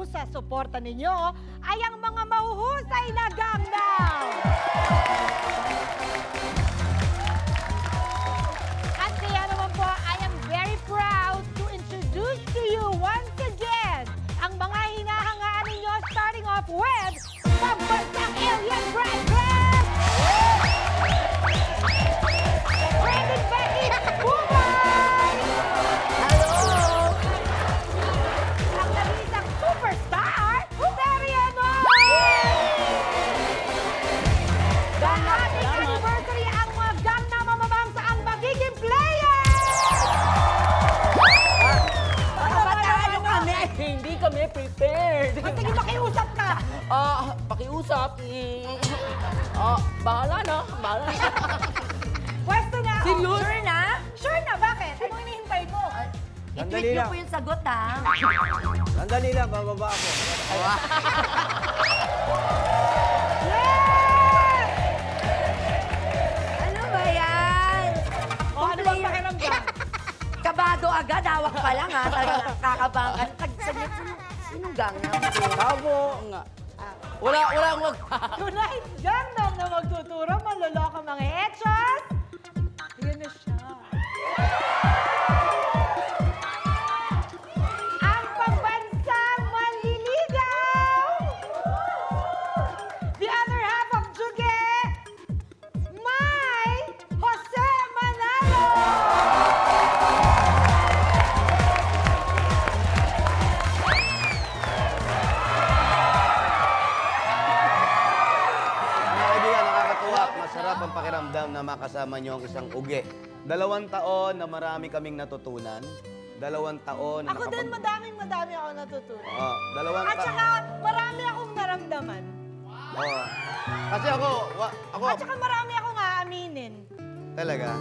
sa suporta ninyo ay ang mga mahuhusay na Gangnam! At kaya naman po, I am very proud to introduce to you once again ang mga hinahangaan ninyo starting off with Pambansang Alien Brand Club! Brandon Becky Bumay! Hello! Ang nag-iisang superstar, Teriano! Dahil anniversary ang mga Gangnam mamamangsa ang magiging player! Ano kami? Hindi kami prepared. Sige, makiusap ka! Pakiusap. Bahala na. Bahala na. Pwesto na ako. Serious? Sure na? Sure na, bakit? Anong hinihintay mo? I-tweet niyo po yung sagot, ha? Sandali lang, bababa ako. Yes! Ano ba yan? O, ano bang pakiramdam? Kabado agad, hawak pa lang, ha? Talagang kakabangan. Sinong Gangnam? Tabo. Wala akong Tonight's Gangnam na magtuturo, maloloko mga etchos. Ayan na siya. Ang pambansang manliligaw! The other half of Juge, May Jose Manalo! Mga kaibigan, nakakatuwa at masarap ang pakiramdam na makasama niyo ang isang uge. 2 taon na marami kaming natutunan. 2 taon na Ako din, madami ako natutunan. Oh, 2 At saka, marami akong naramdaman. Oh. Kasi ako, At saka marami akong aaminin. talaga.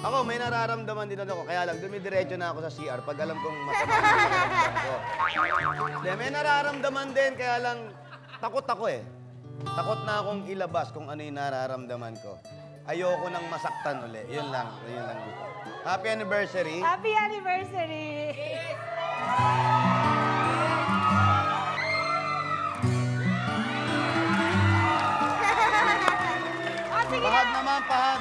Ako, may nararamdaman din ako. Kaya lang, dumidiretso na ako sa CR pag alam kong masama yung pakiramdam ko. Hindi, may nararamdaman din, kaya lang, takot ako eh. Takot na akong ilabas kung ano yung nararamdaman ko. Ayoko nang masaktan uli. Yun lang gusto. Happy anniversary. Happy anniversary! O, sige Pahag na! naman, pahag.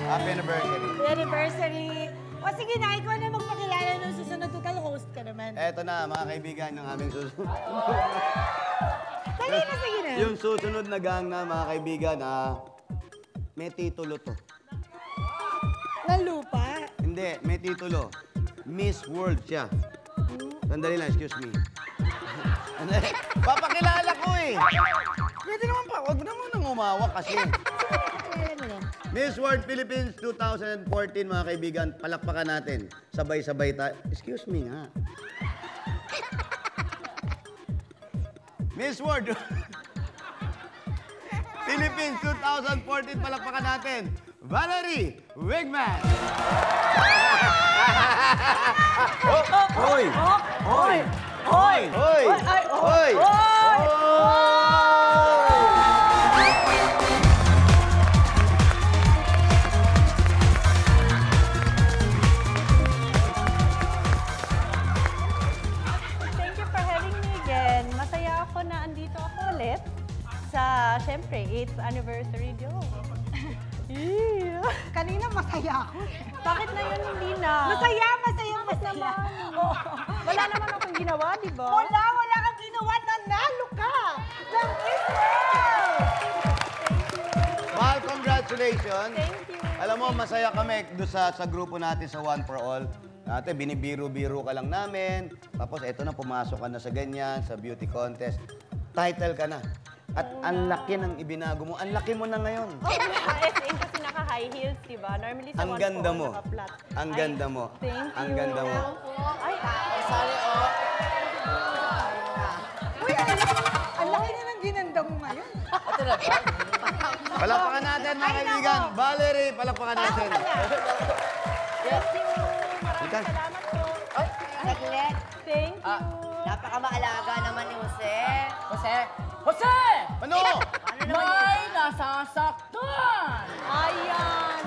Happy anniversary. Happy anniversary! O, sige na, ikaw na magpakilala ng susunod. Total host ka naman. Eto na, mga kaibigan, yung aming susunod. Dali na, sige na. Yung susunod na Gangnam, mga kaibigan, may titulo to. Na lupa. Hindi, may titulo. Miss World siya. Sandali lang, excuse me. Papakilala ko eh. Pwede naman pa, wag naman nang umawak kasi. Pakilala mo na. Miss World Philippines 2014, mga kaibigan, palakpakan natin. Sabay-sabay tayo. Excuse me nga. Miss World Philippines 2014, palakpakan natin. Valerie Wigman. Hoy! Hoy! Hoy! Hoy! Ay, Hoy! Thank you for having me again. Masaya ako na andito ako ulit sa, syempre, 8th anniversary ko. Kanina masaya ako. Bakit na yun hindi na? Masaya. Oo. Wala naman akong ginawa, di ba? Wala kang ginawa. Nanalo ka ng Israel! Mahal, congratulations. Thank you. Alam mo, masaya kami doon sa grupo natin sa One for All. Dati, binibiro-biro ka lang namin. Tapos, eto na, pumasok ka na sa ganyan, sa beauty contest. Title ka na. At ang laki ng ibinago mo. Ang laki mo na ngayon. SM kasi naka-high heels, di ba? Normally sa Ang one ganda po, mo. naka-flat. Ang Ay, ganda mo. Thank you. Ang ganda mo. Ay, Sorry, Uy, ang laki na ng ginanda mo ngayon. Talaga? Palakpakan natin, mga kaibigan. Valerie, palakpakan natin. Thank you. Maraming Ikan. salamat po. Saglit. Thank you. Napakamaalaga naman ni Jose. Jose! Jose! Ano? Ano naman yun? May nasasaktan! Ayan.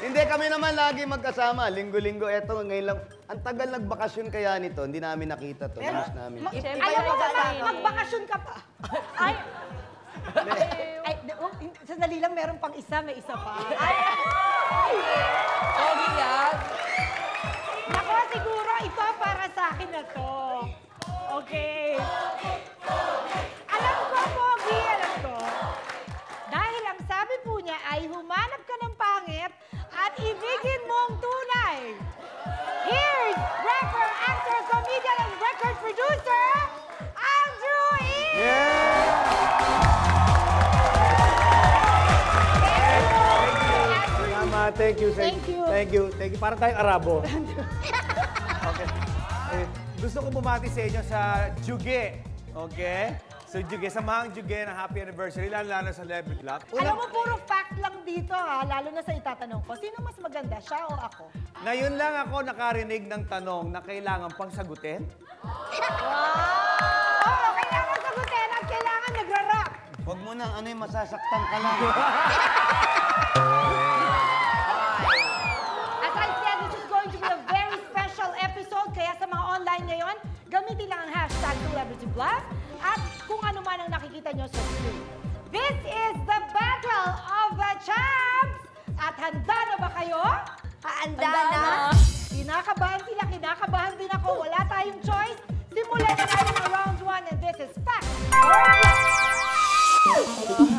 Hindi, kami naman lagi magkasama. Linggo-linggo, eto, ngayon lang. Ang tagal nagbakasyon kaya nito, hindi namin nakita to. Miss namin. Siyempre, Ayaw mo ay, magbakasyon ka pa. Ay, Ay, sandali lang, meron pang isa, may isa pa. Pogi yan. Ako, siguro ito para sa akin na to. Okay. Alam ko, Pogi, alam ko. Dahil ang sabi po niya ay humanap ka ng pangit at ibigin mong tunay. Here's rapper, actor, comedian, and record producer, Andrew E! Salamat, thank you. Thank you. Thank you. Thank you. Para tayong Arabo. Okay. Gusto ko bumati sa inyo sa Juge. Okay? So Juge, samahang Juge ng happy anniversary, lalo sa Celebrity Club. Alam mo, puro fact lang dito ha, lalo na sa itatanong ko. Sino mas maganda, siya o ako? Ngayon lang ako nakarinig ng tanong na kailangan pang sagutin. Wow! Oo, kailangan sagutin at kailangan nagra-rap. Huwag mo na, ano yung masasaktan ka lang. As I said, this is going to be a very special episode. Kaya sa mga online ngayon, gamitin lang ang hashtag #CelebrityBlast at kung ano man ang nakikita nyo sa screen. This is the Battle of the Champs! At handa na ba kayo? Handa na. Kinakabahan sila, kinakabahan din ako. Wala tayong choice. Simulan na natin ang round 1 and this is fact or bluff.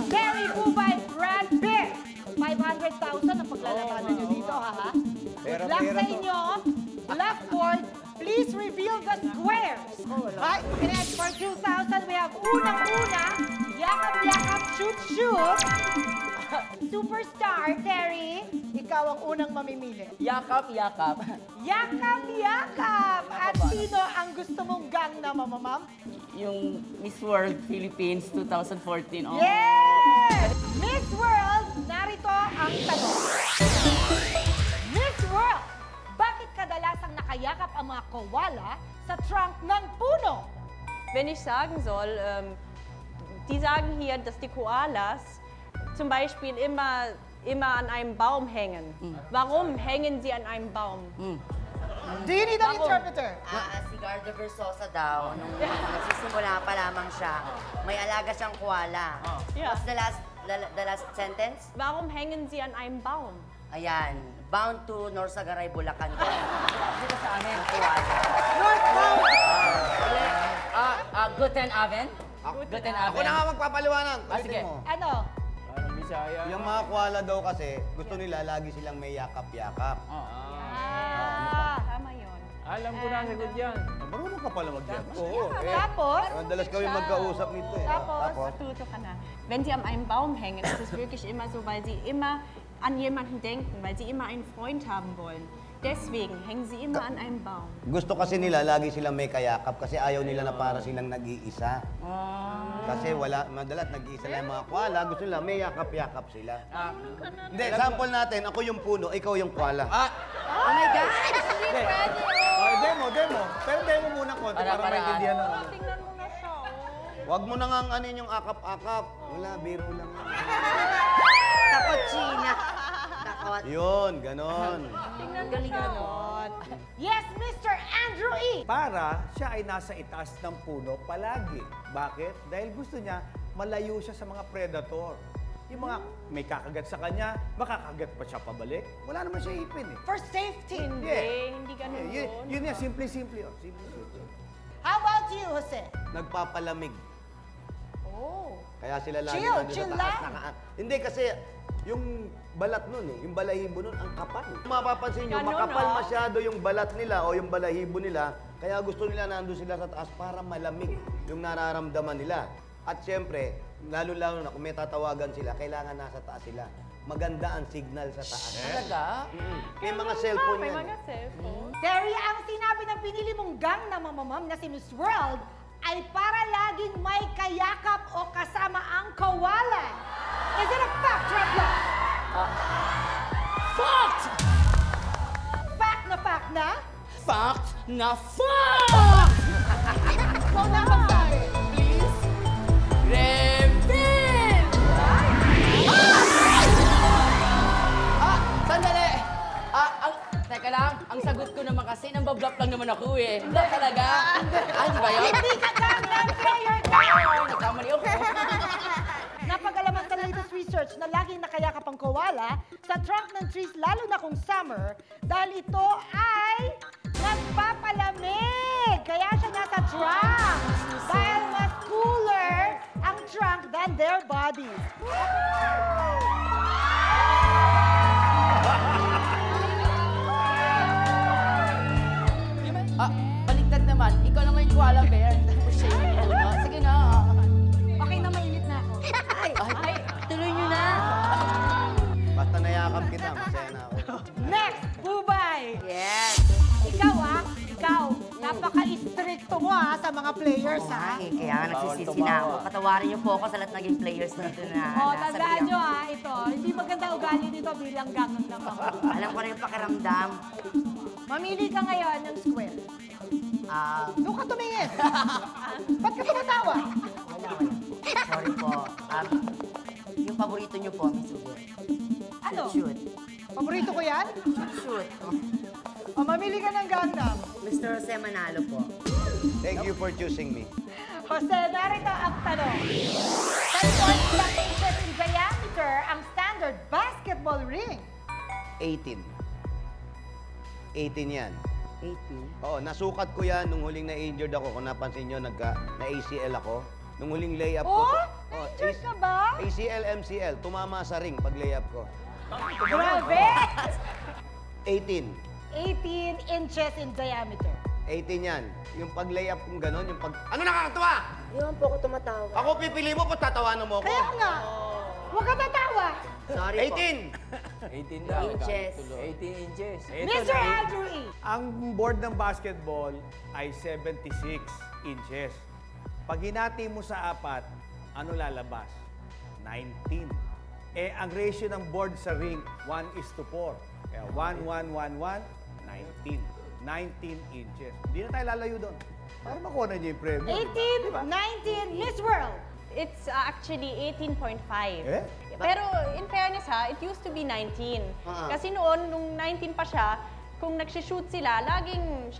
Terry Ubay, Brad Pitt. 500,000 ang paglalabanan nyo dito, ha? Good luck sa inyo. Blackboard, please reveal the squares. Right? Next, for 2,000, we have unang-una, yakap-yakap, shoot-shoot. Superstar, Terry, ikaw ang unang mamimili. Yakap, yakap. Yakap-yakap! At sino ang gusto mong gang na mamamam? Yung Miss World Philippines 2014. Oh. Yes! Miss World, narito ang tanong. Miss World, bakit kadalasang nakayakap ang mga koala sa trunk ng puno? wenn ich sagen soll, die sagen hier, dass die Koalas zum Beispiel immer an einem Baum hängen. Warum hängen sie an einem Baum? Do you need an interpreter? Si Garda Versosa daw, nung nagsisimula pa lamang siya, may alaga siyang koala. Yeah. What's the last sentence? Warum hängen sie an einem Baum? Ayan, bound to Norsagaray, Bulacan. Dito sa amin. Northbound! Guten Abend. Guten Ako Abend. na nga magpapaliwanag. Sige. Ulitin mo. Ano? Yung mga koala daw kasi, gusto nila lagi silang may yakap-yakap. Tama yun. Alam ko na ang sagot yan. Marunong ka pala mag-jam. Oo, Tapos? Madalas kami magkausap nito eh. Tapos? Matuto ka na. Wenn sie an einem Baum hängen, ist es wirklich immer so, weil sie immer an jemanden denken, weil sie immer einen Freund haben wollen. Deswegen hängen sie immer an einem Baum. Gusto kasi nila lagi silang may kayakap kasi ayaw nila na para silang nag-iisa. Kasi madalas nag-iisa lang yung mga koala, gusto nila may yakap-yakap sila. Hindi, sample natin, ako yung puno, ikaw yung koala. Oh my God! Demo. Pero demo muna konti para Para-paraan. maintindihan ng... Tingnan mo na siya, Huwag mo na nga anin yung akap-akap. Wala, biro lang. Takot, China. Takot. Yun, ganon. Tingnan mo siya. Yes, Mr. Andrew E. Para siya ay nasa itaas ng puno palagi. Bakit? Dahil gusto niya malayo siya sa mga predator. Yung mga may kakagat sa kanya, makakagat pa siya pabalik. Wala naman siya ipin eh. For safety. Hindi ganun yun. Yun yan, simple-simple. Simple. How about you, Jose? Nagpapalamig. Oh. Kaya sila lagi Chill, nandun chill sa taas lang. Hindi kasi yung balat nun eh, yung balahibo nun, ang kapal. Mapapansin nyo, Ganun, makapal no? masyado yung balat nila o yung balahibo nila, kaya gusto nila nandun sila sa taas para malamig yung nararamdaman nila. At syempre, lalo-lalo na kung may tatawagan sila, kailangan nasa taas sila. Maganda ang signal sa taas. Talaga? May mga cellphone May yan. mga cellphone. Terry, ang sinabi ng pinili mong gang na mamamam na si Miss World ay para laging may kayakap o kasama ang koala. Is it a fact or a bluff? Fact! Fact na fact na? Fact na fact! Ikaw na magsabi. Please, reveal! Sandali! Teka lang, ang sagot ko naman kasi, nambablock lang naman ako eh. Hindi talaga. Ay, di ba yun? Hindi ka Gangnam player ka! Nagkamali ako. Napag-alaman sa latest research na laging nakayakap ang koala sa trunk ng trees, lalo na kung summer, dahil ito ay nagpapalamig. Kaya siya nasa trunk. Dahil mas cooler ang trunk than their bodies. Ah, baliktad naman. Ikaw naman yung koala bear. Tapos siya yung puno. Sige na. Okay na, mainit na ako. Ay, tuloy nyo na. Basta nayakap kita, masaya na ako. Next, Bubay. Yes. Ikaw ikaw. Napaka-stricto mo sa mga players Ay, kaya nga nagsisisi na ako. Patawarin niyo po ako sa lahat naging players dito na Tandaan nyo ito. Hindi maganda ugali dito bilang gangon lang ako. Alam ko na yung pakiramdam. Mamili ka ngayon ng square. Doon ka tumingin. Ba't ka tumatawa? Wala. Sorry po. Yung paborito niyo po, Miss Ugo. Ano? Shoot. Paborito ko yan? Shoot. Mamili ka ng Gangnam. Mr. Jose Manalo po. Thank you for choosing me. Jose, narito ang tanong. 10.5 inches in diameter ang standard basketball ring. 18. 18 yan. 18. Oo, nasukat ko yan nung huling na-injured ako. Kung napansin nyo, na-ACL ako. Nung huling layup ko. Na-injured ka ba? ACL, MCL. Tumama sa ring pag layup ko. Grabe! 18. 18 inches in diameter. 18 yan. Yung pag-layup kong gano'n, yung pag... Ano nakakatawa? Yung po ako tumatawa. Ako pipili mo, kung tatawanan mo ako. Kaya nga, huwag ka tatawa. Sorry po. 18! 18 daw. Inches. 18 inches. Mr. Andrew E. Ang board ng basketball ay 76 inches. Pag hinati mo sa 4, ano lalabas? 19. Eh, ang ratio ng board sa ring, 1:4. Kaya 1, 1, 1, 1, 19. 19 inches. Hindi na tayo lalayo doon. Para makuha na niyo yung premyo. 18, 19, Miss World. It's actually 18.5. Eh? Pero in fairness it used to be 19. Kasi noon, nung 19 pa siya, kung nagsishoot sila, laging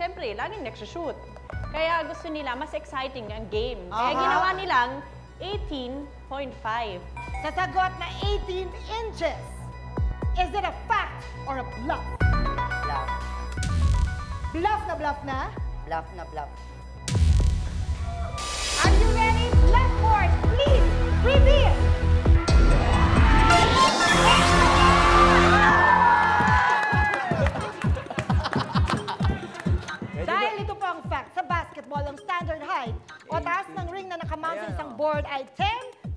nagsishoot. Kaya gusto nila, mas exciting ang game. Kaya ginawa nilang 18.5. Sa sagot na 18 inches, is it a fact or a bluff? Bluff. Bluff na? Bluff na bluff. Are you ready? Left board, please reveal. Dahil ito po ang fact, sa basketball, ang standard height o taas ng ring na nakamount sa isang board ay 10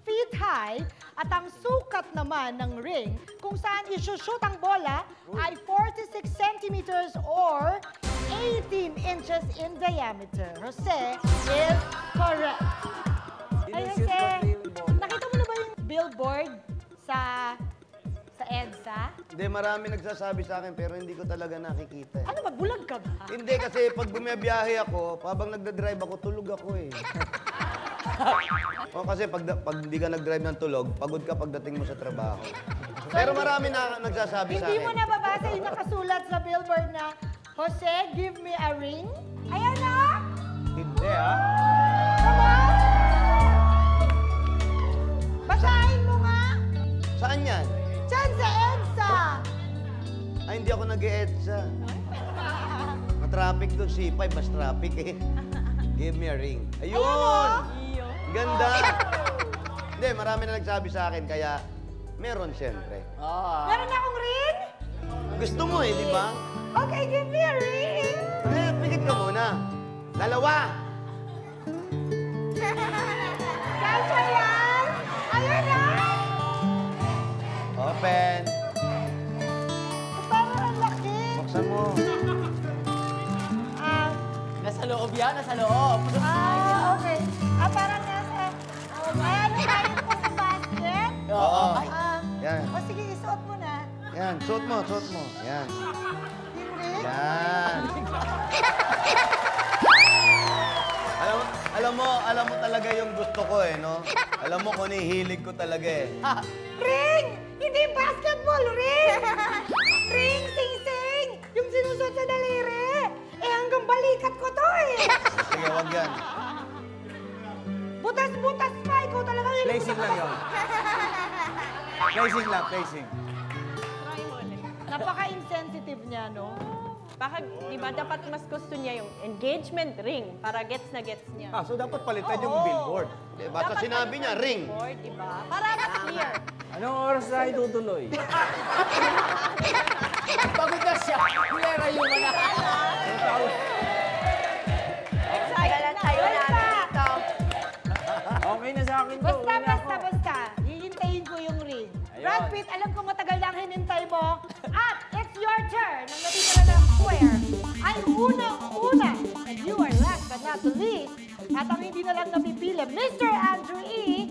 feet high at ang sukat naman ng ring kung saan isushoot ang bola ay 46 centimeters or 18 inches in diameter. Jose is correct. Ay, Jose, nakita mo na ba yung billboard sa EDSA? Hindi, marami nagsasabi sa akin pero hindi ko talaga nakikita. Ano ba, bulag ka ba? Hindi, kasi pag bumibiyahe ako, habang nagdadrive ako, tulog ako eh. O kasi pag hindi ka nag-drive ng tulog, pagod ka pagdating mo sa trabaho. Pero marami na nagsasabi sa Hindi akin. mo nababasa yung nakasulat sa billboard na, Jose, give me a ring? Ayan na! Hindi Come on! Basahin mo nga! Saan yan? Diyan sa EDSA! Ay, hindi ako nag-EDSA. Matraffic doon, C5, mas traffic eh. Give me a ring. Ayun! Ganda! Hindi, marami na nagsabi sa akin, kaya meron siyempre. Meron akong ring? Gusto mo eh, di ba? Okay, give me a ring! Eh, pikit ka muna. Dalawa! Kasha yan! Ayun na! Open! Parang ang laki! Buksan mo. Nasa loob yan, nasa loob. Okay. Parang nasa... Ayan, tayo po sa basket. Oo. Yan. O sige, isuot mo na. Yan, suot mo, suot mo. Yan. Yung ring. Yan. Alam mo talaga yung gusto ko eh, no? Alam mo kung hilig ko talaga eh. Ring! Hindi basketball, ring! Ring, sing-sing! Yung sinusuot sa daliri. Eh, hanggang balikat ko to eh. Sige, wag yan. Butas-butas pa, ikaw talaga yung Placing lang yun. Placing lang, placing. Try mo ulit. Napaka-insensitive niya, no? Baka, di ba, dapat mas gusto niya yung engagement ring para gets na gets niya. So dapat palitan yung Oo. billboard. Basta Dapat sinabi niya, ring. billboard, di ba? Para mas clear. Anong oras na itutuloy? Pagod na siya. Nilarayo mo na. Excited na. Tayo namin dito. Okay na sa akin to. Basta, uwi na ako. basta. Hihintayin ko yung ring. Ayun. Brad Pitt, alam ko matagal na ang hinintay mo. At it's your turn. Ang natitira ng square ay unang-una. And you are last but not the least. At ang hindi na lang napipili, Mr. Andrew E.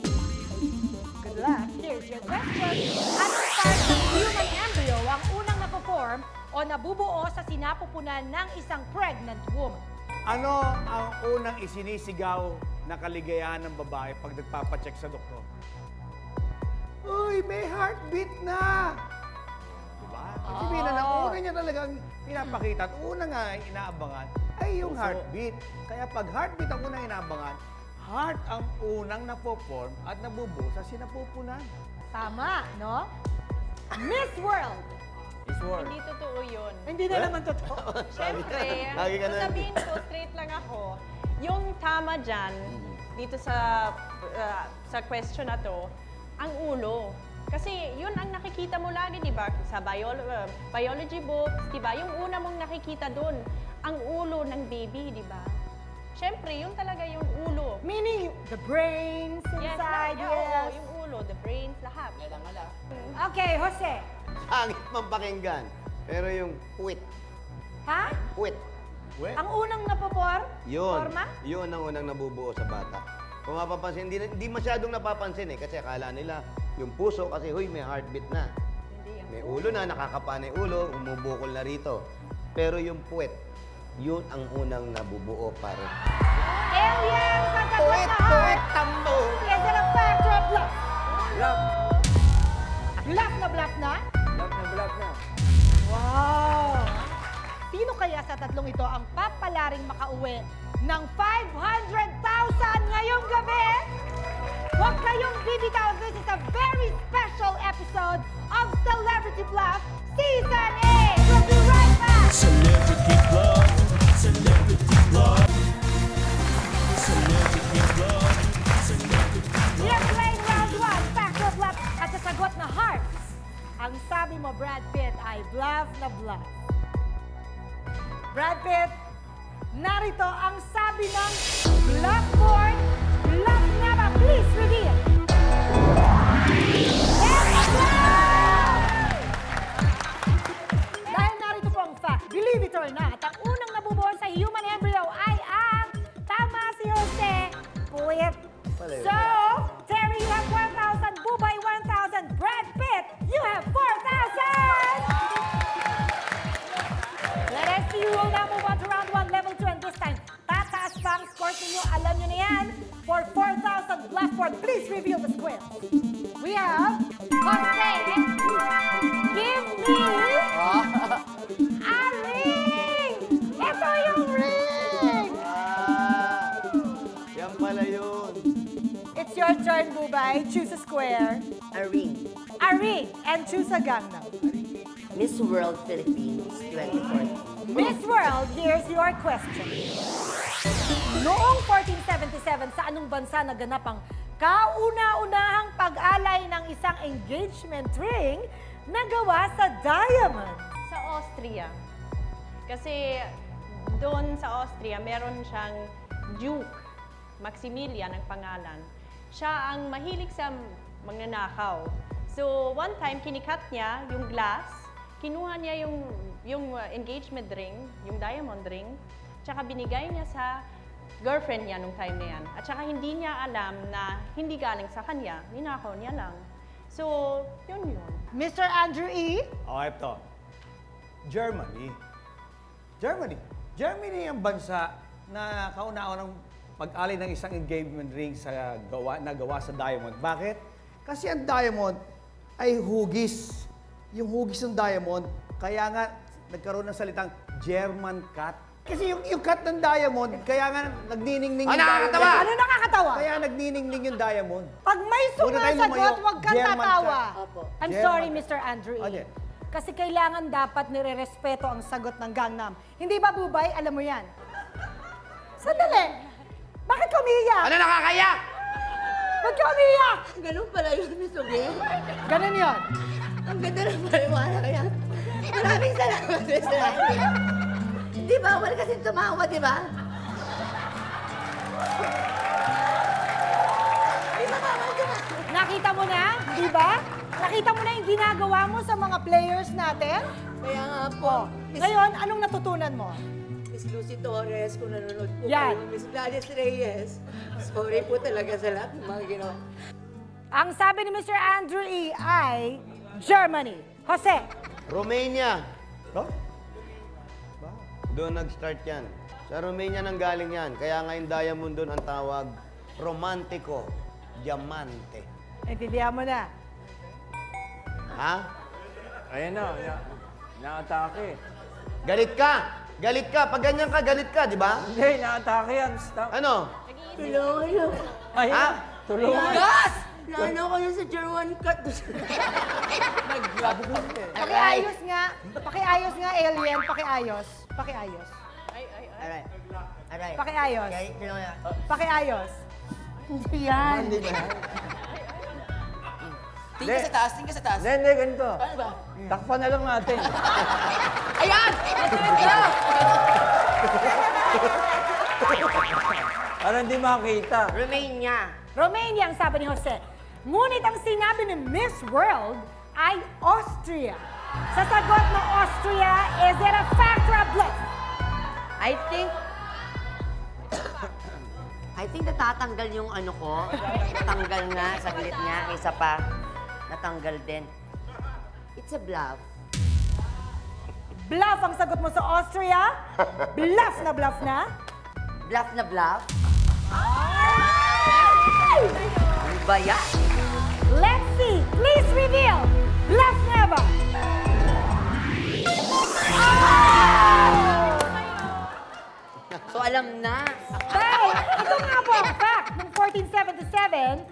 Good luck. Here's your question. Anong part ng human embryo ang unang napoform o nabubuo sa sinapupunan ng isang pregnant woman? Ano ang unang isinisigaw na kaligayahan ng babae pag nagpapacheck sa doktor? Uy, may heartbeat na! Diba? Sabihin na lang, una niya talagang pinapakita at una nga inaabangan ay yung heartbeat. Kaya pag heartbeat ang unang inaabangan, heart ang unang napoform at nabubuo sa sinapupunan. Tama, no? Miss World. This word. Hindi totoo yun. Hindi na naman totoo. Siyempre, Lagi ka na- sabihin ko, straight lang ako. Yung tama dyan, dito sa question na to, ang ulo. Kasi yun ang nakikita mo lagi, di ba? Sa biology books, di ba? Yung una mong nakikita doon, ang ulo ng baby, di ba? Siyempre, yun talaga yung ulo. Meaning, the brains Yes, inside, oo, yes. yung ulo, the brains, lahat. Okay, Jose. Pangit man pakinggan. Pero yung puwit. Ha? Puwit. Ang unang napopor? Yun. Forma? Yun ang unang nabubuo sa bata. Kung mapapansin, hindi masyadong napapansin eh. Kasi akala nila, yung puso, kasi huy, may heartbeat na. Hindi yan. May ulo na, nakakapana yung ulo, umubukol na rito. Pero yung puwet, yun ang unang nabubuo, pare. Alien sa sagot na heart. tambo. Is it a fact or a bluff? Bluff. Bluff na bluff na? Bluff na. Wow! Sino kaya sa tatlong ito ang papalaring makauwi ng 500,000 ngayong gabi? Huwag kayong bibitaw. This is a very special episode of Celebrity Bluff Season 8. We'll be right back. Celebrity Bluff, Celebrity Bluff, Celebrity Bluff, Celebrity We are playing round 1, Fact or Bluff, at sa sagot na hearts. Ang sabi mo, Brad Pitt, ay bluff na bluff. Brad Pitt, narito ang sabi ng bluff board. Bluff na ba? Please reveal. It's bluff! Dahil narito po ang fact, believe it or not, ang unang nabubuo sa human embryo ay ang tama si Jose, puwit. So, Terry, you have 1,000. Bubay, 1,000. Brad Pitt, you have 4,000. Let us see who will now move on to round 1, level 2. And this time, tataas pa ang scores ninyo. Alam nyo na yan. For 4,000 blackboard, please reveal the square. We have Jose. Give me a ring. Ito yung ring. Yan pala yun. It's your turn, Bubay. Choose a square. A ring. A ring. And choose a gangnam. Miss World Philippines 2014. Miss World, here's your question. Noong 1477, sa anong bansa naganap ang kauna-unahang pag-alay ng isang engagement ring na gawa sa diamond? Sa Austria. Kasi doon sa Austria, meron siyang Duke Maximilian ang pangalan. Siya ang mahilig sa magnanakaw. So, one time, kinikat niya yung glass, kinuha niya yung engagement ring, yung diamond ring, tsaka binigay niya sa girlfriend niya nung time na yan. At tsaka hindi niya alam na hindi galing sa kanya, ninakaw niya lang. So, yun. Mr. Andrew E. Ito. Germany. Germany ang bansa na kauna-unang pag-alay ng isang engagement ring na gawa sa diamond. Bakit? Kasi ang diamond ay hugis. Yung hugis ng diamond, kaya nga nagkaroon ng salitang German cut. Kasi yung cut ng diamond, kaya nga nagniningning yung nakakatawa! Ano nakakatawa? Kaya nagniningning yung diamond. Pag may Muna tayo sumasagot, lumayo. huwag kang German tatawa. ka. Opo. I'm German sorry, ka. Mr. Andrew E. Ano? Kasi kailangan dapat nire-respeto ang sagot ng Gangnam. Hindi ba, Bubay? Alam mo yan. Sandali. Bakit ka umiiyak? Ano nakakayak? Ba't ka umiiyak? Ganun pala yun, Miss Ubi. Ganun yun. Ang ganda ng paliwanag kaya. Maraming salamat, Miss Lani. Di ba? Wala kasi tumawa, di ba? Di ba, bawal ka na? Nakita mo na, di ba? Nakita mo na yung ginagawa mo sa mga players natin? Kaya nga po, Ngayon, anong natutunan mo? Miss Lucy Torres, kung nanonood po Yan. kayo, Miss Gladys Reyes, sorry po talaga sa lahat ng mga ginawa. Ang sabi ni Mr. Andrew E. ay Germany. Jose, Romania. No? Doon nag-start yan. Sa Romania nang galing yan. Kaya nga yung diamond doon ang tawag, romantico, diamante. intindihan mo na. Ha? Ayan na, na-atake. Galit ka! Galit ka! Pag ganyan ka, galit ka, di ba? Hindi, na-atake yan. Stop. Ano? Tulungan. Ay, Ha? tulungan. Gas! Naano ko yun sa German cut. Pakiayos nga. Pakiayos nga, alien. Pakiayos. Pakiayos. Aray. Aray. Pakiayos. Kaya, tulungan. Pakiayos. Hindi yan. Tingin sa taas, tingin sa taas. Hindi, ganito. Ano ba? Takpan na lang natin. Ayan! Ito! Para hindi makita. Romania. Romania ang sabi ni Jose. Ngunit ang sinabi ni Miss World ay Austria. Sa sagot ng Austria, is it a fact or a bluff? I think natatanggal yung ano ko. Natanggal nga, saglit nga. Isa pa, natanggal din. It's a bluff. Bluff ang sagot mo sa Austria? Bluff na bluff na? Bluff na bluff? Ano ba yan? Let's see. Please reveal. Bluff na ba? So alam na. Hey, ito nga po ang fact. Noong 1477,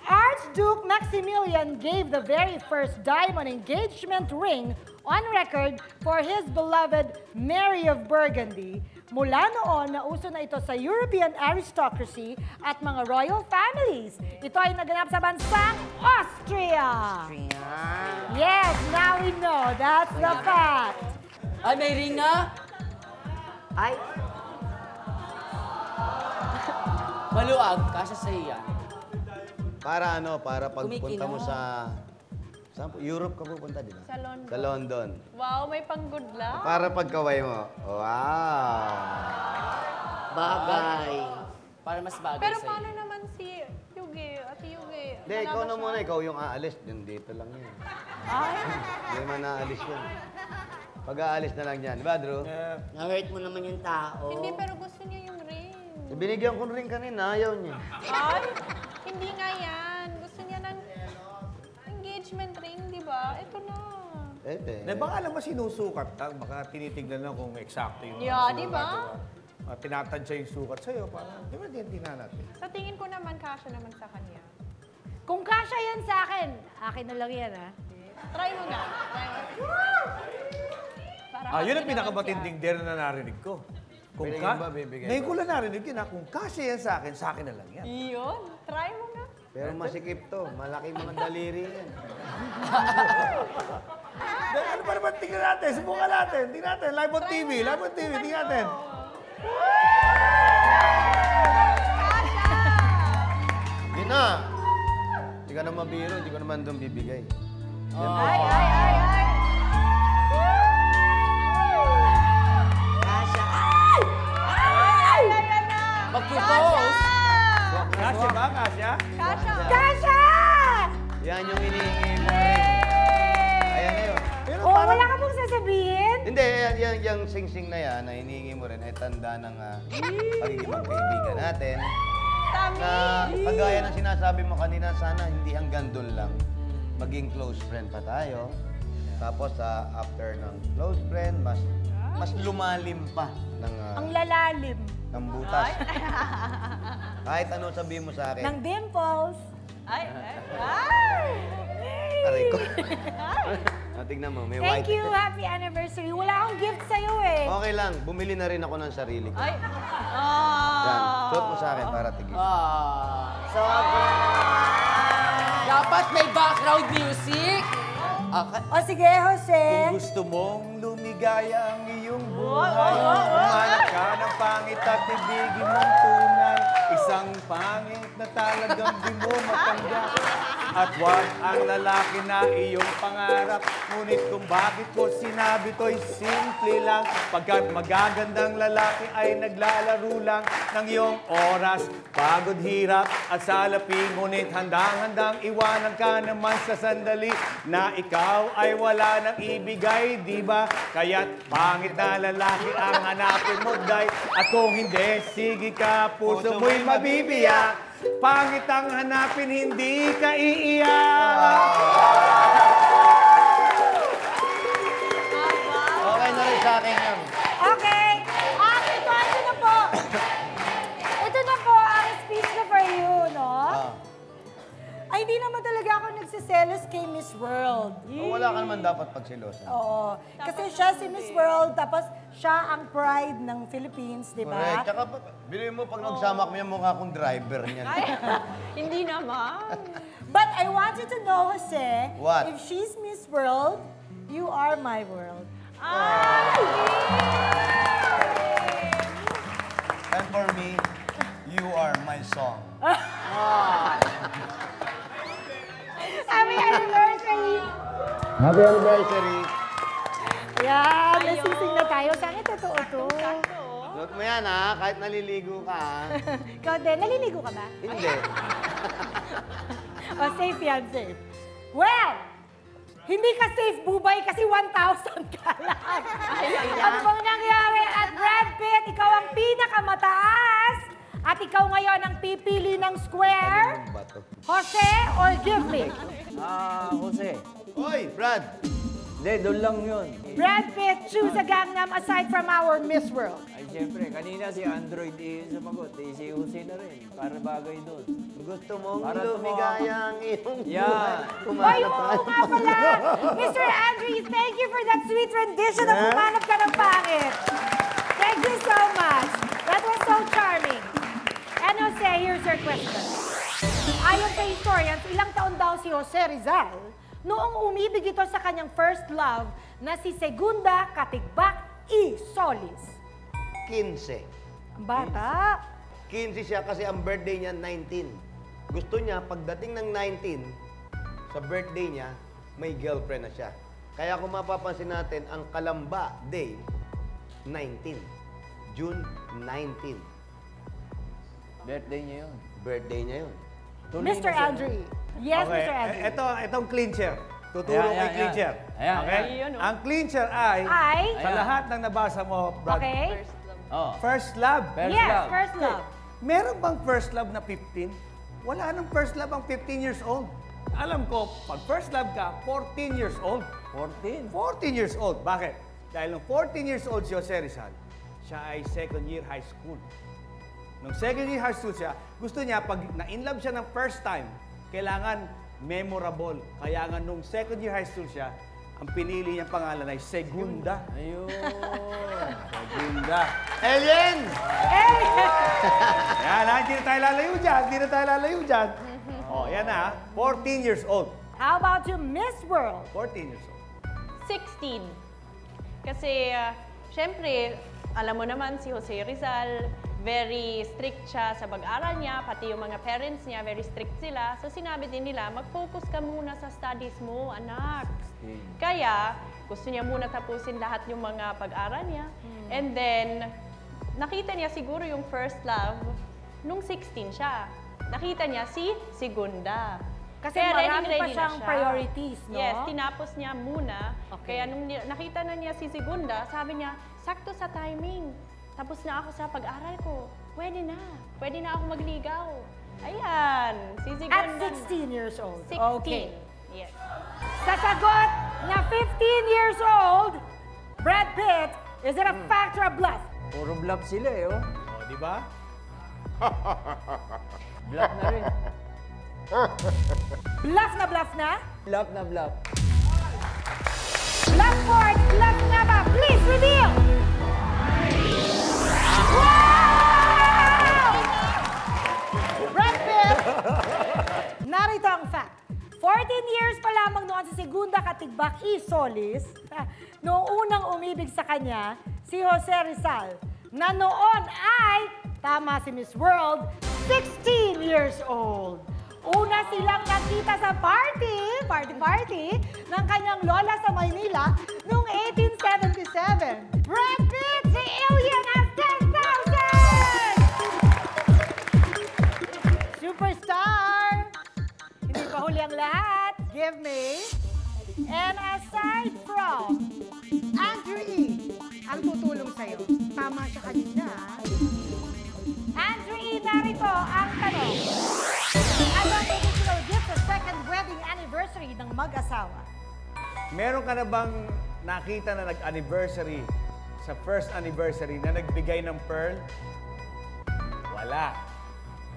Archduke Maximilian gave the very first diamond engagement ring on record for his beloved Mary of Burgundy. Mula noon, nauso na ito sa European aristocracy at mga royal families. Ito ay naganap sa bansang Austria. Ayan. Yes, now we know. That's the fact. Ay, may ring na? Ay, Maluag, kasya sa iya. Para ano, para pagpunta Kumikinang. mo sa... Saan po? Europe ka pupunta, di ba? Sa London. Sa London. Wow, may pang-good luck. Para pagkaway mo. Wow! bagay. Para mas bagay Pero sa'yo. paano naman si Yugi, Ate Yugi? Hindi, ikaw na muna. Ikaw yung aalis. Dito lang yun. Ay, Hindi man naalis yun. Pag-aalis na lang yan. Di ba, Drew? Na-hurt mo naman yung tao. hindi, pero gusto niya yung ring. Binigyan ko rin kanina. Ayaw niya. Ay, hindi nga yan. Gusto niya ng engagement ring, di ba? Ito na. Na baka alam mo sinusukat ka, baka tinitignan lang kung eksakto yung Yeah, sukat, di ba? Tinatansya yung sukat sa'yo, parang, di ba tingnan natin? Sa tingin ko naman, kasya naman sa kanya. Kung kasya yan sa akin, akin na lang yan, ha? Try mo na. Try mo. Para Yun ang happy naman pinakamatinding siya. dare na narinig ko. Kung Binigyan ba, bibigyan ngayon ba? ko lang narinig yun, kung kasya yan sa akin na lang yan. Iyon. Try mo na. Pero masikip to. Malaki mga daliri yan. Ano pa naman, tingnan natin, subukan natin, tingnan natin, live on TV, tingnan natin. Hindi na. Hindi ka na mabiro. Hindi ko naman doon bibigay. Ay, ay, ay, ay. Kasha. Ay, ayan na. Mag-propose. Kasya ba, kasya? Kasha. Kasya! Yan yung hinihingi mo. Ayan na yun. Pero Oh, parang, wala ka pong sasabihin? Hindi, yung sing-sing na yan na hinihingi mo rin ay tanda ng pagiging magkaibigan natin. Tami. Na kagaya ng sinasabi mo kanina, sana hindi hanggang doon lang. Maging close friend pa tayo. Tapos after ng close friend, mas mas lumalim pa ng, Ang lalalim. ng butas. Kahit ano sabihin mo sa akin. Ng dimples. Ay! Aray ko. Tignan mo, may white. Thank you, happy anniversary. Wala akong gift sa'yo eh. Okay lang, bumili na rin ako ng sarili ko. Ay! Yan, suot mo sa akin para tigil. Dapat may background music. Okay. O sige, Jose. Kung gusto mong lumigaya ang iyong buhay, umanap ka ng pangit at ibigin mong tunay. Isang pangit na talagang di mo matanggap. At wag ang lalaki na iyong pangarap. Ngunit kung bakit ko sinabi to'y simple lang. Pagkat magagandang lalaki ay naglalaro lang ng iyong oras. Pagod, hirap at salapi. Ngunit handang-handang iwanan ka naman sa sandali na ikaw ay wala nang ibigay, di ba? Kaya't pangit na lalaki ang hanapin mo, day. At kung hindi, sige ka, puso mo'y mabibiyak. Pangit ang hanapin, hindi ka iiyak. Okay na rin sa akin yan. Okay. Ito na po. Ito na po ang speech na for you, no? Ay, hindi naman talaga ako nagsiselos kay Miss World. Wala ka naman dapat pagsilosan. Oo. Kasi siya si Miss World, tapos siya ang pride ng Philippines, di Correct. ba? Tsaka, bilhin mo, pag nagsama kami, mukha akong driver niyan. Hindi naman. But I want you to know, Jose, What? if she's Miss World, you are my world. And for me, you are my song. Happy anniversary! Happy anniversary! Ayan, nasising na tayo. Sana totoo to. Suot mo yan, ha? Kahit naliligo ka, ha? Ikaw din, naliligo ka ba? Hindi. O, safe yan, safe. Well, hindi ka safe, Bubay, kasi 1,000 ka lang. Ano bang nangyari? At Brad Pitt, ikaw ang pinakamataas. At ikaw ngayon ang pipili ng square. Jose or give me? Jose. Hoy, Brad! Hindi, doon lang yun. Brad Pitt, choose a Gangnam aside from our Miss World. Ay, siyempre, kanina si Android sumagot. Si Jose na rin. Para bagay doon. Gusto mong Para lumigaya ang iyong buhay. Yan. Ay, oo nga pala. Mr. Andre, thank you for that sweet rendition of Humanap Ka ng Pangit. Thank you so much. That was so charming. And Jose, here's your question. Ayon sa historians, ilang taon daw si Jose Rizal noong umibig ito sa kanyang first love na si Segunda Katigbak y Solis. 15. Ang bata. 15 siya kasi ang birthday niya 19. Gusto niya, pagdating ng 19, sa birthday niya, may girlfriend na siya. Kaya kung mapapansin natin, ang Kalamba Day, 19. June 19. Birthday niya yun. Birthday niya yun. Mr. Andre. Yes, Okay, Mr. Andre. itong clincher. Tuturo kay clincher. Ayan, Okay? ayan. Ang clincher ay, Ay? sa lahat ng nabasa mo, Brad, Okay? Oh. first love. First Yes, love. first love. Meron bang first love na 15? Wala nang first love ang 15 years old. Alam ko, pag first love ka, 14 years old. 14. 14 years old. Bakit? Dahil nung 14 years old si Jose Rizal, siya ay second year high school. Nung second year high school siya, gusto niya, pag na-inlove siya ng first time, kailangan memorable. Kaya nga nung second year high school siya, ang pinili niyang pangalan ay Segunda. Ayun. Segunda. Alien! Yan, ha? Hindi na tayo lalayo dyan. Hindi na tayo lalayo dyan. Oh, yan na, 14 years old. How about you, Miss World? 14 years old. 16. Kasi, syempre, alam mo naman si Jose Rizal, very strict siya sa pag-aral niya, pati yung mga parents niya, very strict sila. So sinabi din nila, mag-focus ka muna sa studies mo, anak. Kaya, gusto niya muna tapusin lahat yung mga pag-aral niya. And then, nakita niya siguro yung first love nung 16 siya. Nakita niya si Segunda. Kasi Kaya marami pa ready-ready na siyang siya. priorities, no? Yes, tinapos niya muna. Okay. Kaya nung nakita na niya si Segunda, sabi niya, sakto sa timing. Tapos na ako sa pag-aral ko. Pwede na. Pwede na ako magligaw. Ayan, si Segunda. At 16 years old. 16. Okay. Yes. Sa sagot na 15 years old, Brad Pitt, Is it a fact or a bluff? Puro bluff sila eh, oh. O, di ba? Bluff na rin. Bluff na? Bluff na bluff. Blackboard, bluff na ba? Please reveal! Wow! Brad Pitt! Narito ang fact. 14 years pa lamang noon si Segunda Katigbak E. Solis, noong unang umibig sa kanya, si Jose Rizal, na noon ay, tama si Miss World, 16 years old. Una silang nakita sa party ng kanyang lola sa Maynila noong 1877. Brad Pitt, the alien has 10,000! Superstar! Hindi pa huli ang lahat. Give me. And aside from Andrew E. ang tutulong sa'yo. Tama siya kanina. Andrew E. narito ang tanong. Ano ang traditional gift sa second wedding anniversary ng mag-asawa? Meron ka na bang nakita na nag-anniversary sa first anniversary na nagbigay ng pearl? Wala.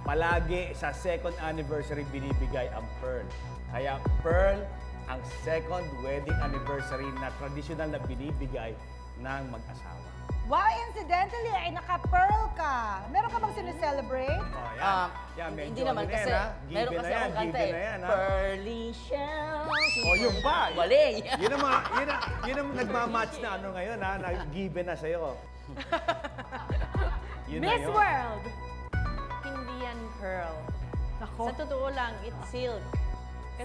Palagi sa second anniversary binibigay ang pearl. Kaya pearl ang second wedding anniversary na traditional na binibigay ng mag-asawa. Wow, incidentally, ay naka-pearl ka. Meron ka bang sineselebrate? Oh, yan. Yan, Hindi medyo naman ano na kasi, yan, ha? meron Given kasi na yan, akong kanta given eh. na yan, ha? Pearly shells. Oh, yun ba? Wali. Yun ang, mga, yun ang nagmamatch na ano ngayon, ha? Nag-given na sa'yo. Yun na Miss yun. World! Hindi yan pearl. Ako? Sa totoo lang, it's silk.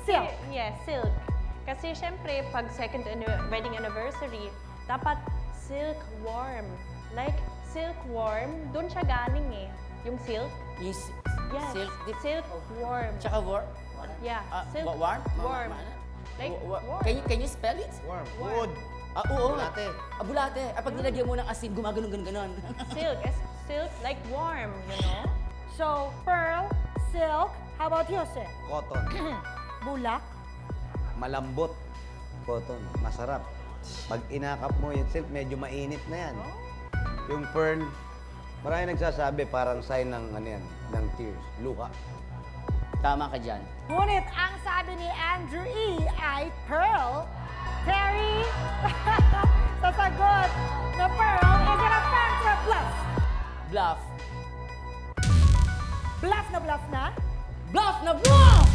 Silk? Yeah, silk. Kasi syempre, pag second wedding anniversary, dapat silkworm. Like, silkworm, doon siya galing eh. Yung silk. Yes. Yes, Silk. silkworm. Tsaka warm. Yeah, silk Warm? worm. Like, worm. Can you spell it? Warm. Warm. Wood. Oo. Bulate. Bulate. Pag nilagyan mo ng asin, gumaganon. Silk, silk, like worm, you know? So, pearl, silk, how about you, sir? Cotton. Bulak? Malambot. Cotton. Masarap. Pag inakap mo yung silk, medyo mainit na yan. Yung pearl, marami nagsasabi parang sign ng, ano yan, ng tears. Luka. Tama ka dyan. Ngunit ang sabi ni Andrew E. ay pearl. Terry, sa sagot na pearl, is it a fact or a bluff? Bluff. Bluff na? Bluff na bluff!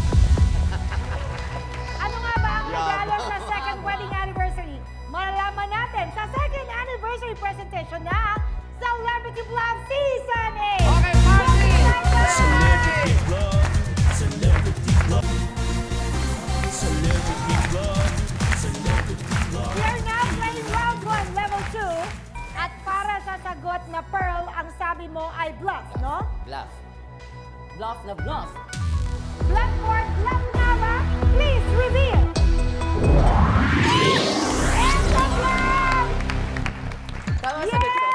Ano nga ba ang regalo sa second wedding anniversary? Malalaman natin sa second anniversary presentation ng Celebrity Bluff Season 8! Okay, party! Celebrity Bluff. Celebrity Bluff. Celebrity Bluff. Celebrity Bluff. We are now playing round 1, level 2. At para sa sagot na pearl, ang sabi mo ay bluff, no? Bluff. Bluff na bluff. Blackboard, bluff na ba? Please reveal! And the bluff! Tama sagot ko.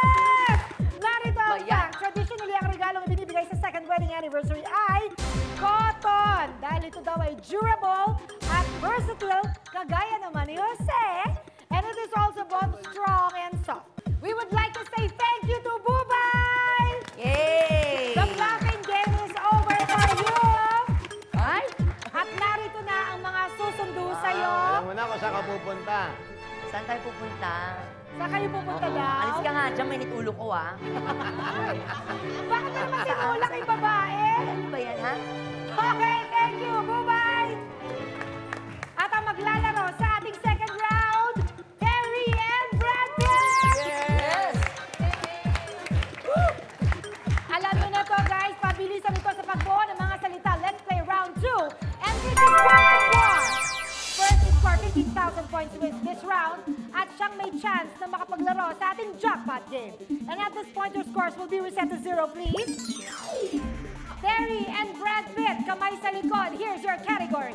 Yes! Narito ang Bayan. fact. Traditionally, ang regalong ibinibigay sa second wedding anniversary ay cotton. Dahil ito daw ay durable at versatile, kagaya naman ni Jose. And it is also both strong and soft. We would like to say thank you to Bubay! Yay! The bluffing game is over for you! Ay! At narito na ang mga susundo sa'yo. Alam mo na kung saan ka pupunta. Saan tayo pupunta? Saan kayo pupunta daw? Alis ka nga dyan, mainit ulo ko ah. Bakit na naman sinulak yung babae? Ano ba yan ha? Okay, thank you, Bubay! At ang maglalaro sa ating second round, Terry and Brad Pitt! Yes! Alam mo na to, guys, pabilisan ito sa pagbuo ng mga salita. Let's play round 2. And this is round 1. First to score 15,000 points wins this round at siyang may chance na makapaglaro sa ating jackpot game. And at this point, your scores will be reset to 0, please. Terry and Brad Pitt, kamay sa likod. Here's your category.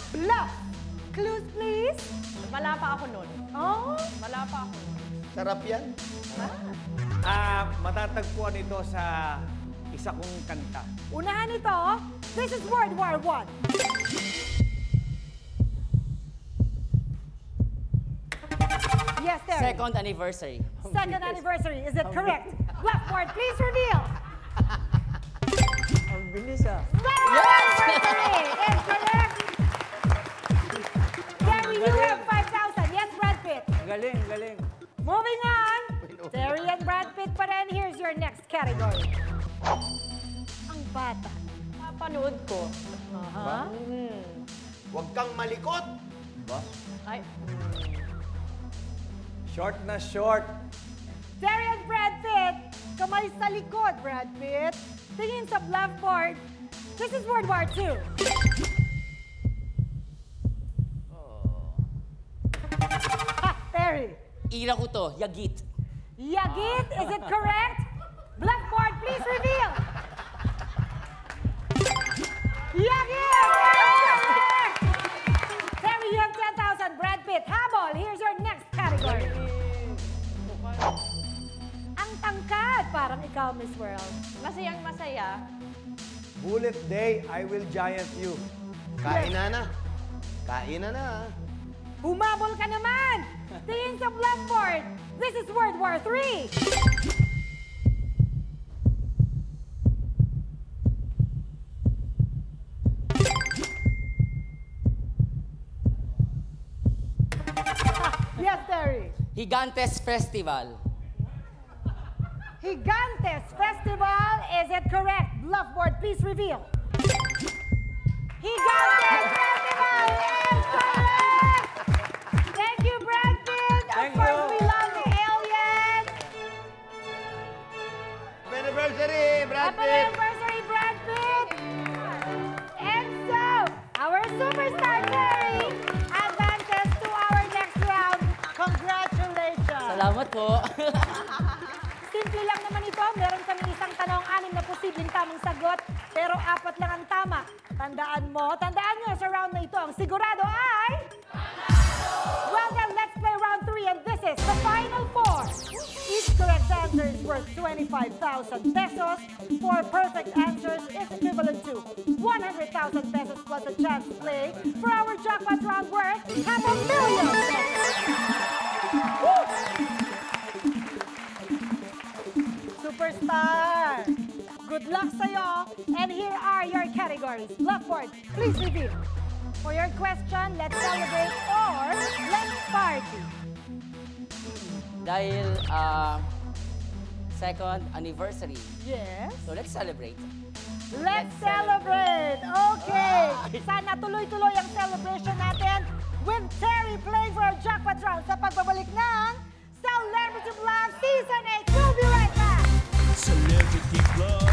Bluff. Clues, please. Wala pa ako nun. Oh, Wala pa ako nun. Sarap yan. Matatagpuan ito sa isa kong kanta. unahan ito. This is World War I. Yes, Terry. Second anniversary. Second anniversary. Is it correct? Blackboard, please reveal. Ang bilis ah. Second anniversary is correct. Terry, you have 5,000. Yes, Brad Pitt. Galing, galing. Moving on. Terry and Brad Pitt pa rin. Here's your next category. Ang bata. Mapanood ko. Aha. Huwag kang malikot. Ba? Ay, Short na short. Terry and Brad Pitt. Kamay sa likod, Brad Pitt. Tingin sa blackboard. This is World War II. Ha, Terry. Ira ko to, Yagit. Yagit, is it correct? Blackboard, please reveal. Yagit! Correct! Terry, you have 10,000. Brad Pitt, habol. Here's your next category. Ang tangkad, parang ikaw, Miss World. masayang masaya. Bullet day, I will giant you. Kain na. Kain na. Humabol ka naman! Tingin sa blackboard. This is World War III. Yes, Terry. Gigantes Festival. Gigantes Festival, is it correct? Blackboard, please reveal. Gigantes Festival is correct! Thank you, Brad Pitt. Of Thank course, you. we love the alien. Happy anniversary, Brad Happy Pitt. anniversary, Brad Pitt. And so, our superstar Terry advances to our next round. Congratulations. Salamat po. Simple lang naman ito. Meron kami isang tanong, 6 na posibleng tamang sagot, pero 4 lang ang tama. Tandaan nyo sa round na ito, ang sigurado ay... Well then, let's play round 3 and this is the final 4. Each correct answer is worth 25,000 pesos. 4 perfect answers is equivalent to 100,000 pesos plus a chance to play for our jackpot round worth $500,000 pesos. Superstar! Good luck sa'yo. And here are your categories. Blackboard, please reveal. For your question, let's celebrate or let's party. Dahil second anniversary. Yes. So let's celebrate. Let's celebrate! Okay! Sana tuloy-tuloy ang celebration natin with Terry playing for our jackpot round sa pagbabalik ng Celebrity Bluff Season 8. We'll be right back! Celebrity Club.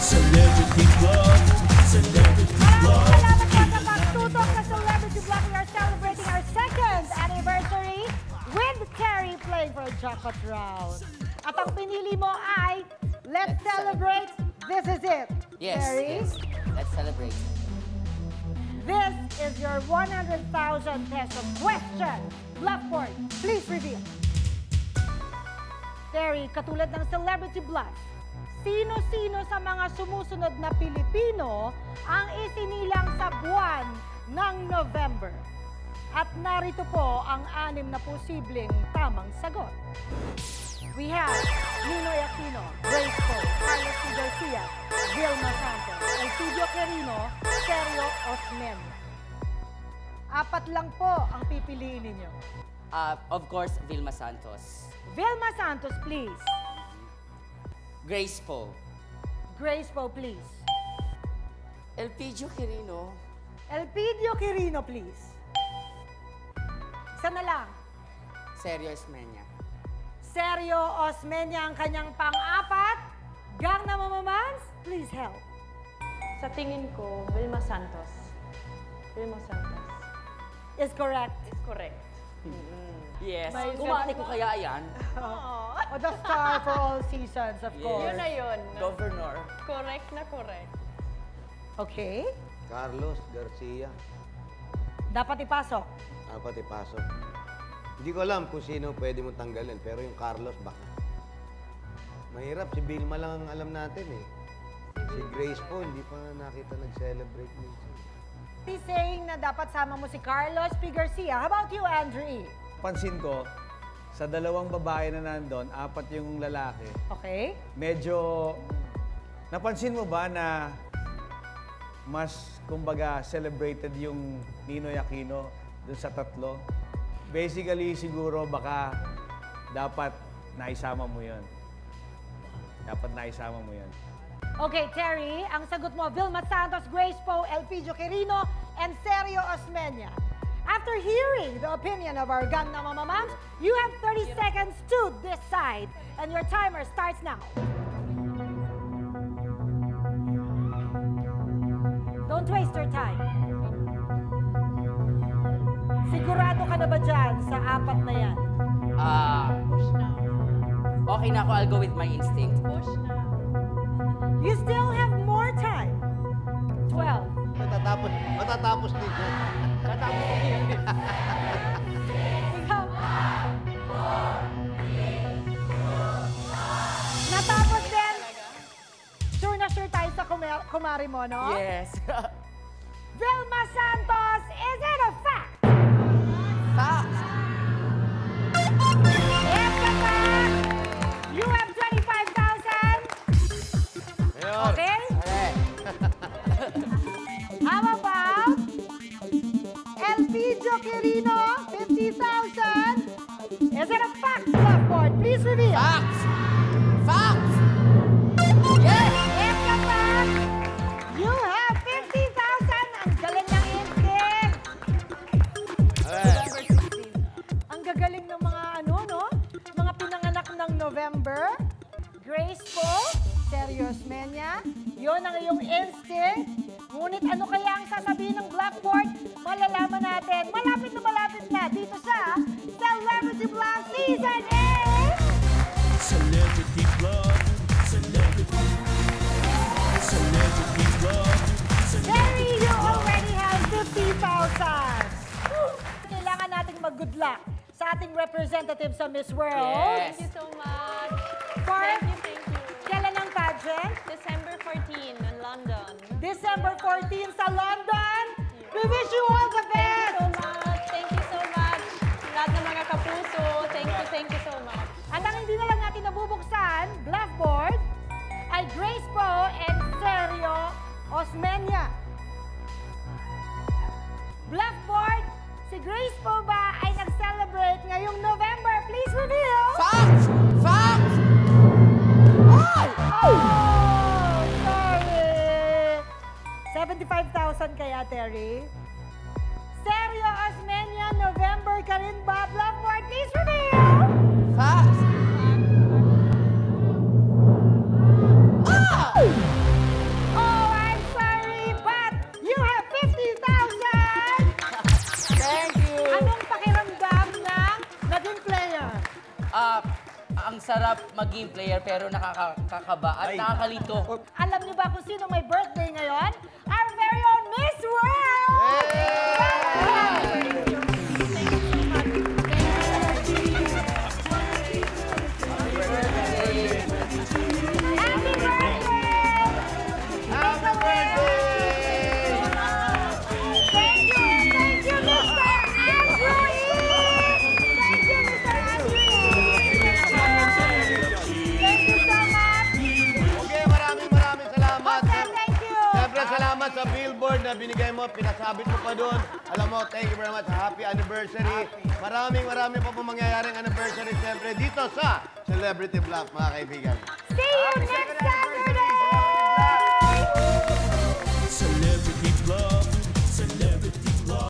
Celebrity Club. Celebrity Club. Maraming salamat po sa pagtutok sa Celebrity Bluff. We are celebrating our second anniversary with Terry playing for a jackpot round. At ang pinili mo ay Let's Celebrate. This is it. Yes, Terry, yes. Let's celebrate. this is your 100,000 peso question. Blackboard, please reveal. Terry, katulad ng Celebrity Bluff, sino-sino sa mga sumusunod na Pilipino ang isinilang sa buwan ng November? At narito po ang 6 na posibleng tamang sagot. We have Ninoy Aquino, Grace Poe, Carlos P. Garcia, Vilma Santos, Elpidio Quirino, Sergio Osmeña. 4 lang po ang pipiliin ninyo. Of course, Vilma Santos. Vilma Santos, please. Grace po. Grace Poe, please. Elpidio Quirino. Elpidio Quirino, please. Isa na lang. Sergio Osmeña. Sergio Osmeña ang kanyang pang-4. Gang na mamamans, please help. Sa tingin ko, Vilma Santos. Vilma Santos. Is correct. Is correct. Yes. May Kumati ko kaya yan. O the star for all seasons, of course. Yun na yun. Governor. Correct na correct. Okay. Carlos Garcia. Dapat ipasok. Dapat ipasok. Hindi ko alam kung sino pwede mo tanggalin, pero yung Carlos baka. Mahirap, si Vilma lang ang alam natin eh. Si Grace po, hindi pa nakita nag-celebrate minsan. Marty saying na dapat sama mo si Carlos P. Garcia. How about you, Andre? Pansin ko, sa dalawang babae na nandun, 4 yung lalaki. Okay. Medyo, napansin mo ba na mas, kumbaga, celebrated yung Ninoy Aquino dun sa 3? Basically, siguro baka dapat naisama mo yun. Dapat naisama mo yun. Okay, Terry, ang sagot mo, Vilma Santos, Grace Poe, Elpidio Quirino, and Sergio Osmeña. After hearing the opinion of our Gangnam Mama Moms, you have 30 seconds to decide. And your timer starts now. Don't waste your time. Sigurado ka na ba dyan sa 4 na yan? Okay na ako, I'll go with my instinct. Push na. You still have more time. 12. Matatapos din yan. Ikaw. Natapos din. Sure na sure tayo sa kumari mo, no? Yes. Vilma Santos, is it a fact? Fact! It's a fact. You have 25,000. Okay? How about Elpidio Quirino, 50,000? Is it a fact, Blackboard? Please reveal. Fact! Fact! Yes! It's a fact. You have 50,000. Ang galing ng instinct. Ang gagaling ng mga ano, no? Mga pinanganak ng November. Grace Poe, Sergio Osmeña. Yun ang iyong instinct. Ngunit ano kaya ang sasabihin ng Blackboard? Malalaman natin. Malapit na dito sa Celebrity Bluff Season 8! Celebrity Blood. Celebrity. Celebrity Blood. Terry, you already have 50,000. Kailangan nating mag-good luck sa ating representative sa Miss World. Yes. Thank you so much. For Thank you. kailan ang pageant? December 14 in London. December 14 sa London. We wish you all the best. Thank you so much. Lahat ng mga kapuso, thank you so much. At ang hindi na lang natin nabubuksan, Blackboard, ay Grace Poe and Sergio Osmeña. Blackboard, si Grace Poe ba ay nag-celebrate ngayong November? Please reveal! Fact! Fact! Oh, sorry! 75,000 kaya, Terry? Sergio Osmeña, November ka rin ba? Blackboard, please reveal! Fact! Oh, I'm sorry, but you have 50,000! Thank you! Anong pakiramdam ng naging player? Ang sarap maging player pero nakakakaba at nakakalito. Alam niyo ba kung sino may birthday ngayon? Our very own Miss World! Happy birthday! Happy birthday! Thank you, Mr. Andrew E! Thank you, Mr. Andrew E! Thank you so much! Okay, maraming salamat. Jose, thank you! Siyempre, salamat sa billboard na binigay mo, pinasabit mo pa doon. Alam mo, thank you very much. Happy anniversary. Maraming pa po mangyayaring anniversary, siyempre, dito sa Celebrity Bluff, mga kaibigan. See you next Saturday!